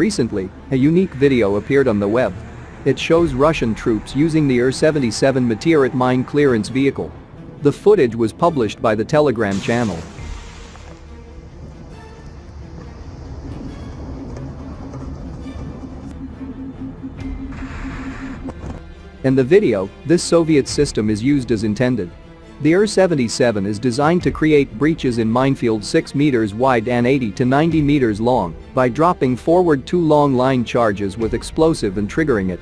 Recently, a unique video appeared on the web. It shows Russian troops using the UR-77 Meteorit mine clearance vehicle. The footage was published by the Telegram channel. In the video, this Soviet system is used as intended. The UR-77 is designed to create breaches in minefields 6 meters wide and 80 to 90 meters long by dropping forward 2 long line charges with explosive and triggering it.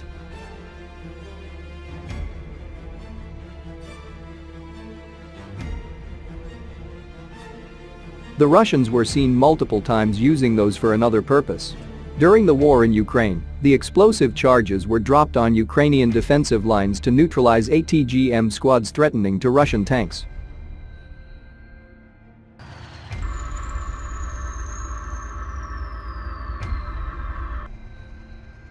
The Russians were seen multiple times using those for another purpose. During the war in Ukraine, the explosive charges were dropped on Ukrainian defensive lines to neutralize ATGM squads threatening to Russian tanks.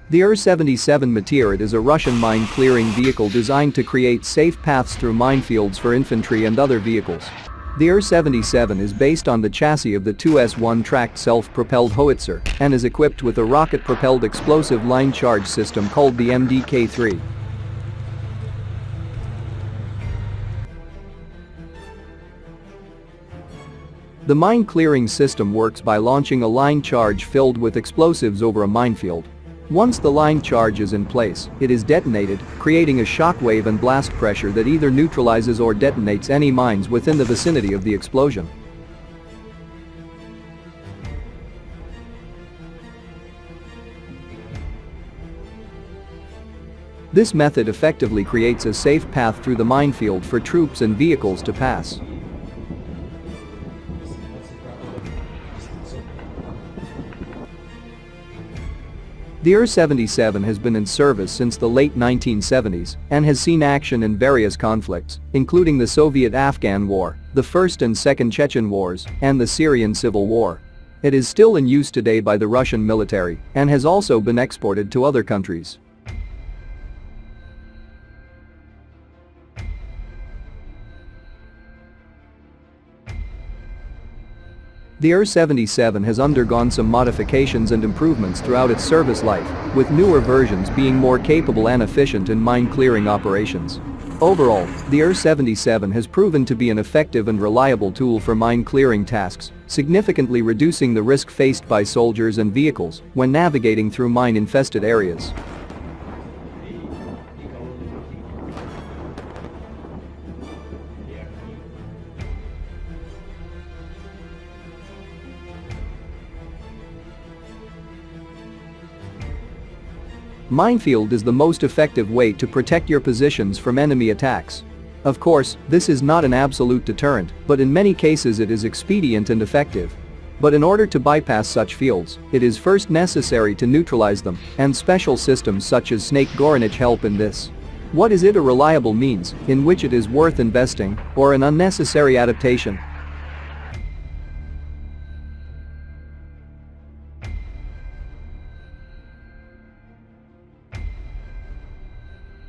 The UR-77 Meteorit is a Russian mine-clearing vehicle designed to create safe paths through minefields for infantry and other vehicles. The UR-77 is based on the chassis of the 2S1 tracked self-propelled howitzer and is equipped with a rocket-propelled explosive line charge system called the MDK-3. The mine-clearing system works by launching a line charge filled with explosives over a minefield. Once the line charge is in place, it is detonated, creating a shockwave and blast pressure that either neutralizes or detonates any mines within the vicinity of the explosion. This method effectively creates a safe path through the minefield for troops and vehicles to pass. The UR-77 has been in service since the late 1970s and has seen action in various conflicts, including the Soviet-Afghan War, the First and Second Chechen Wars, and the Syrian Civil War. It is still in use today by the Russian military and has also been exported to other countries. The UR-77 has undergone some modifications and improvements throughout its service life, with newer versions being more capable and efficient in mine-clearing operations. Overall, the UR-77 has proven to be an effective and reliable tool for mine-clearing tasks, significantly reducing the risk faced by soldiers and vehicles when navigating through mine-infested areas. Minefield is the most effective way to protect your positions from enemy attacks. Of course, this is not an absolute deterrent, but in many cases it is expedient and effective. But in order to bypass such fields, it is first necessary to neutralize them, and special systems such as Gorynych help in this. What is it? A reliable means in which it is worth investing, or an unnecessary adaptation?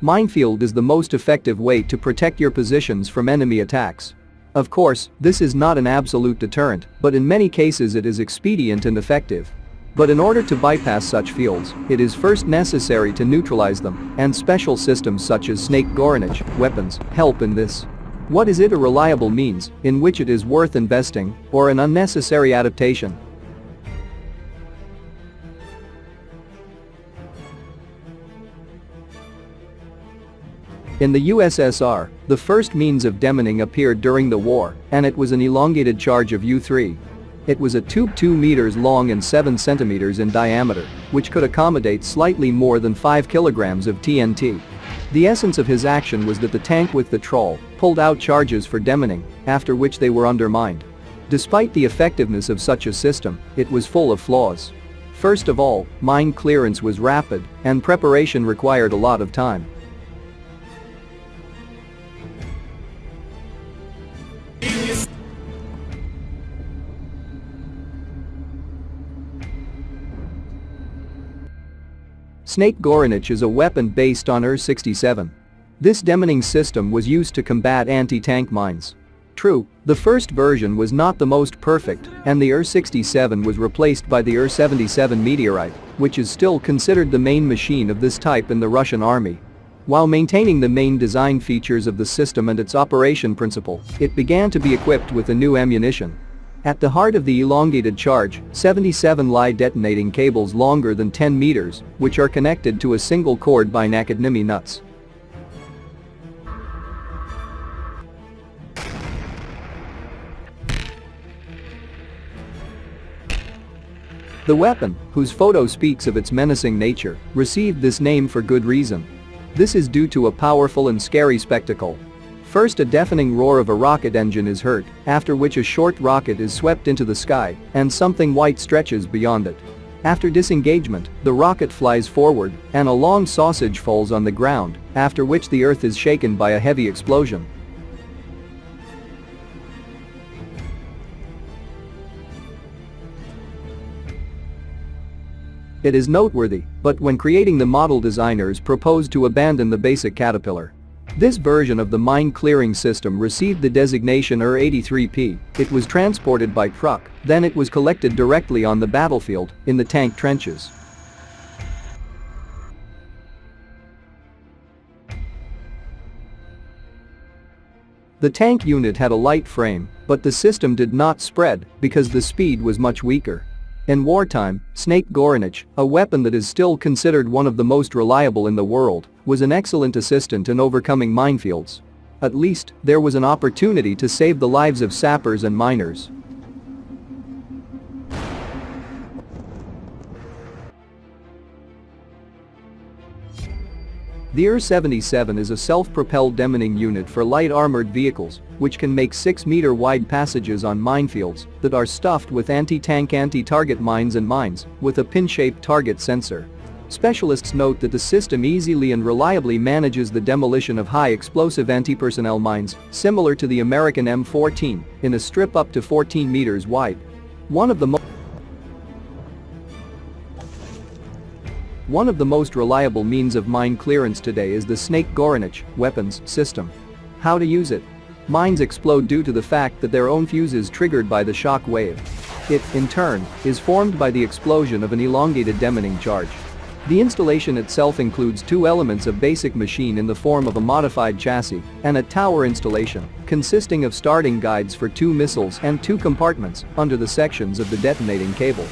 Minefield is the most effective way to protect your positions from enemy attacks. Of course, this is not an absolute deterrent, but in many cases it is expedient and effective. But in order to bypass such fields, it is first necessary to neutralize them, and special systems such as Gorynych weapons help in this. What is it? A reliable means in which it is worth investing, or an unnecessary adaptation? In the USSR, the first means of demining appeared during the war, and it was an elongated charge of U-3. It was a tube 2 meters long and 7 centimeters in diameter, which could accommodate slightly more than 5 kilograms of TNT. The essence of his action was that the tank with the trawl pulled out charges for demining, after which they were undermined. Despite the effectiveness of such a system, it was full of flaws. First of all, mine clearance was rapid, and preparation required a lot of time. Gorynych is a weapon based on UR-77. This demining system was used to combat anti-tank mines. True, the first version was not the most perfect, and the UR-67 was replaced by the UR-77 Meteorit, which is still considered the main machine of this type in the Russian army. While maintaining the main design features of the system and its operation principle, it began to be equipped with a new ammunition. At the heart of the elongated charge, 77 lie detonating cables longer than 10 meters, which are connected to a single cord by naked nuts. The weapon, whose photo speaks of its menacing nature, received this name for good reason. This is due to a powerful and scary spectacle. First, a deafening roar of a rocket engine is heard, after which a short rocket is swept into the sky, and something white stretches beyond it. After disengagement, the rocket flies forward, and a long sausage falls on the ground, after which the earth is shaken by a heavy explosion. It is noteworthy, but when creating the model, designers proposed to abandon the basic caterpillar. This version of the mine clearing system received the designation UR-83P. It was transported by truck, then it was collected directly on the battlefield, in the tank trenches. The tank unit had a light frame, but the system did not spread because the speed was much weaker. In wartime, Snake Gorynych, a weapon that is still considered one of the most reliable in the world, was an excellent assistant in overcoming minefields. At least, there was an opportunity to save the lives of sappers and miners. The UR-77 is a self-propelled demining unit for light armored vehicles, which can make 6-meter wide passages on minefields that are stuffed with anti-tank anti-target mines and mines, with a pin-shaped target sensor. Specialists note that the system easily and reliably manages the demolition of high-explosive anti-personnel mines, similar to the American M14, in a strip up to 14 meters wide. One of the most reliable means of mine clearance today is the Snake Gorynych weapons system. How to use it? Mines explode due to the fact that their own fuse is triggered by the shock wave. It, in turn, is formed by the explosion of an elongated demining charge. The installation itself includes two elements: a basic machine in the form of a modified chassis, and a tower installation, consisting of starting guides for 2 missiles and 2 compartments under the sections of the detonating cable.